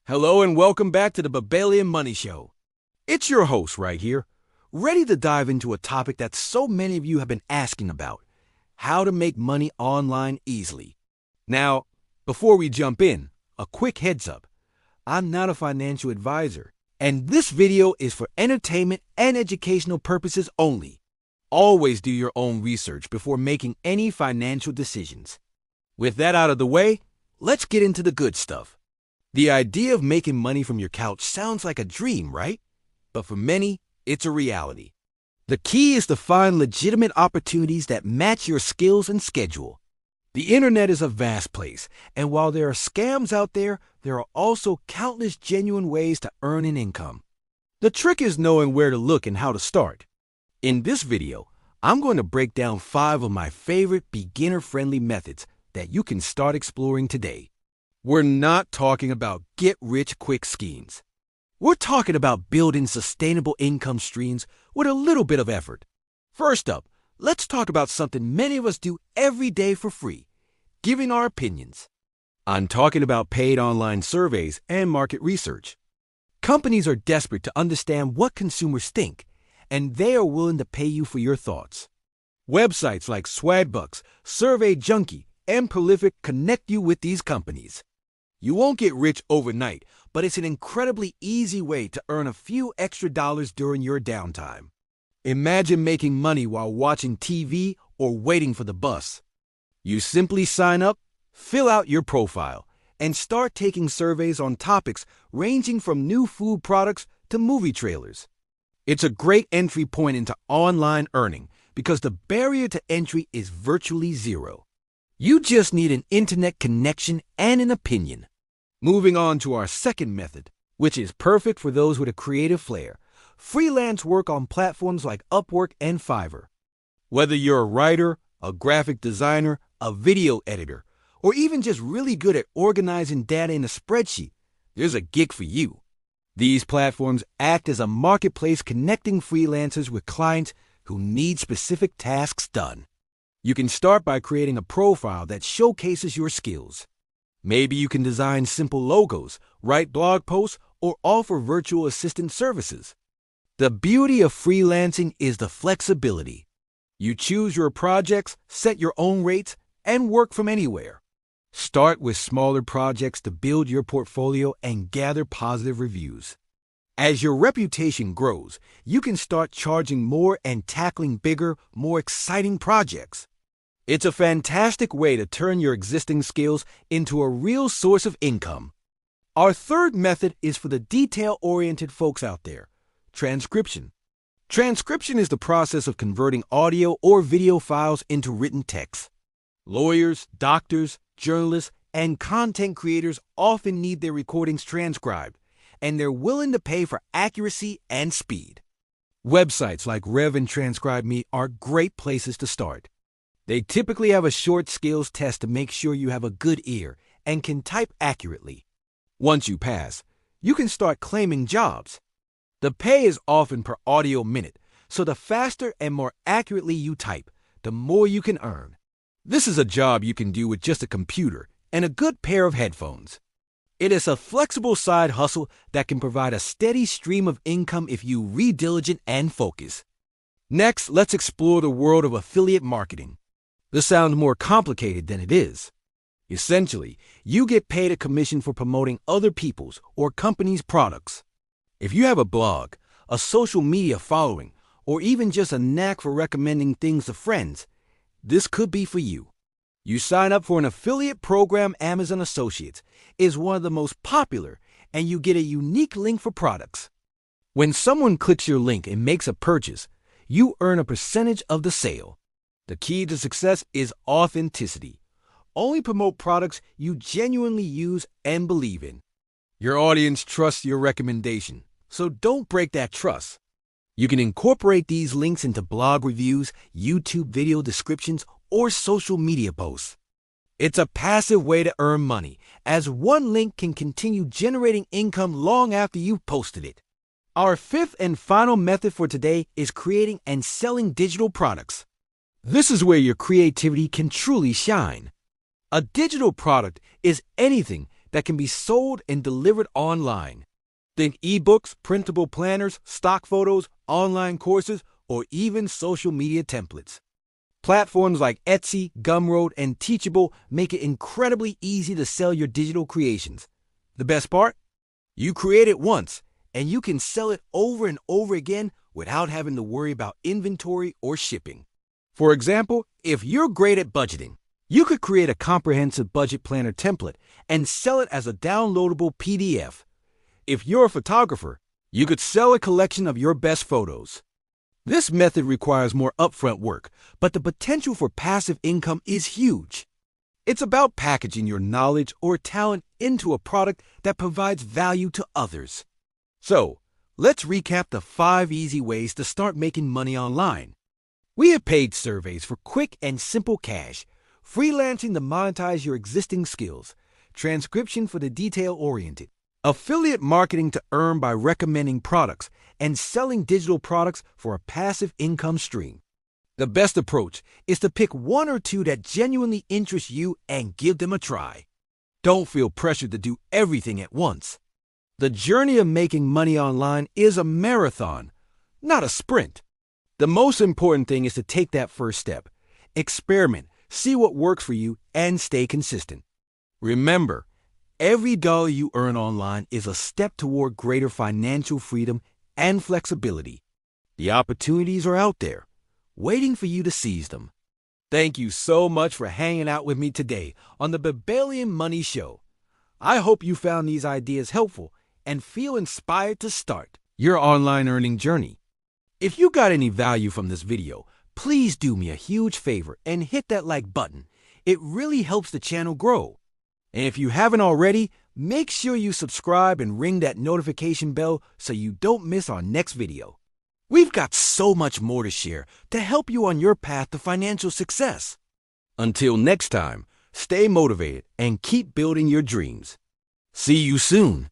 Hello and welcome back to the Babalian Money Show. It's your host right here, ready to dive into a topic that so many of you have been asking about: how to make money online easily. Now, before we jump in, a quick heads up. I'm not a financial advisor, and this video is for entertainment and educational purposes only. Always do your own research before making any financial decisions. With that out of the way, let's get into the good stuff. The idea of making money from your couch sounds like a dream, right? But for many, it's a reality. The key is to find legitimate opportunities that match your skills and schedule. The internet is a vast place, and while there are scams out there, there are also countless genuine ways to earn an income. The trick is knowing where to look and how to start. In this video, I'm going to break down 5 of my favorite beginner-friendly methods that you can start exploring today. We're not talking about get-rich-quick schemes. We're talking about building sustainable income streams with a little bit of effort. First up, let's talk about something many of us do every day for free: giving our opinions. I'm talking about paid online surveys and market research. Companies are desperate to understand what consumers think, and they are willing to pay you for your thoughts. Websites like Swagbucks, Survey Junkie, and Prolific connect you with these companies. You won't get rich overnight, but it's an incredibly easy way to earn a few extra dollars during your downtime. Imagine making money while watching TV or waiting for the bus. You simply sign up, fill out your profile, and start taking surveys on topics ranging from new food products to movie trailers. It's a great entry point into online earning because the barrier to entry is virtually zero. You just need an internet connection and an opinion. Moving on to our second method, which is perfect for those with a creative flair: freelance work on platforms like Upwork and Fiverr. Whether you're a writer, a graphic designer, a video editor, or even just really good at organizing data in a spreadsheet, there's a gig for you. These platforms act as a marketplace connecting freelancers with clients who need specific tasks done. You can start by creating a profile that showcases your skills. Maybe you can design simple logos, write blog posts, or offer virtual assistant services. The beauty of freelancing is the flexibility. You choose your projects, set your own rates, and work from anywhere. Start with smaller projects to build your portfolio and gather positive reviews. As your reputation grows, you can start charging more and tackling bigger, more exciting projects. It's a fantastic way to turn your existing skills into a real source of income. Our third method is for the detail-oriented folks out there: transcription. Transcription is the process of converting audio or video files into written text. Lawyers, doctors, journalists, and content creators often need their recordings transcribed, and they're willing to pay for accuracy and speed. Websites like Rev and Transcribe Me are great places to start. They typically have a short skills test to make sure you have a good ear and can type accurately. Once you pass, you can start claiming jobs. The pay is often per audio minute, so the faster and more accurately you type, the more you can earn. This is a job you can do with just a computer and a good pair of headphones. It is a flexible side hustle that can provide a steady stream of income if you read diligent and focus. Next, let's explore the world of affiliate marketing. This sounds more complicated than it is. Essentially, you get paid a commission for promoting other people's or companies' products. If you have a blog, a social media following, or even just a knack for recommending things to friends, this could be for you. You sign up for an affiliate program. Amazon Associates is one of the most popular, and you get a unique link for products. When someone clicks your link and makes a purchase, you earn a percentage of the sale. The key to success is authenticity. Only promote products you genuinely use and believe in. Your audience trusts your recommendation, so don't break that trust. You can incorporate these links into blog reviews, YouTube video descriptions, or social media posts. It's a passive way to earn money, as one link can continue generating income long after you've posted it. Our fifth and final method for today is creating and selling digital products. This is where your creativity can truly shine. A digital product is anything that can be sold and delivered online. Think ebooks, printable planners, stock photos, online courses, or even social media templates. Platforms like Etsy, Gumroad, and Teachable make it incredibly easy to sell your digital creations. The best part? You create it once, and you can sell it over and over again without having to worry about inventory or shipping. For example, if you're great at budgeting, you could create a comprehensive budget planner template and sell it as a downloadable PDF. If you're a photographer, you could sell a collection of your best photos. This method requires more upfront work, but the potential for passive income is huge. It's about packaging your knowledge or talent into a product that provides value to others. So, let's recap the 5 easy ways to start making money online. We have paid surveys for quick and simple cash, freelancing to monetize your existing skills, transcription for the detail-oriented, affiliate marketing to earn by recommending products, and selling digital products for a passive income stream. The best approach is to pick 1 or 2 that genuinely interest you and give them a try. Don't feel pressured to do everything at once. The journey of making money online is a marathon, not a sprint. The most important thing is to take that first step. Experiment, see what works for you, and stay consistent. Remember, every dollar you earn online is a step toward greater financial freedom and flexibility. The opportunities are out there, waiting for you to seize them. Thank you so much for hanging out with me today on the Babalian Money Show. I hope you found these ideas helpful and feel inspired to start your online earning journey. If you got any value from this video, please do me a huge favor and hit that like button. It really helps the channel grow. And if you haven't already, make sure you subscribe and ring that notification bell so you don't miss our next video. We've got so much more to share to help you on your path to financial success. Until next time, stay motivated and keep building your dreams. See you soon.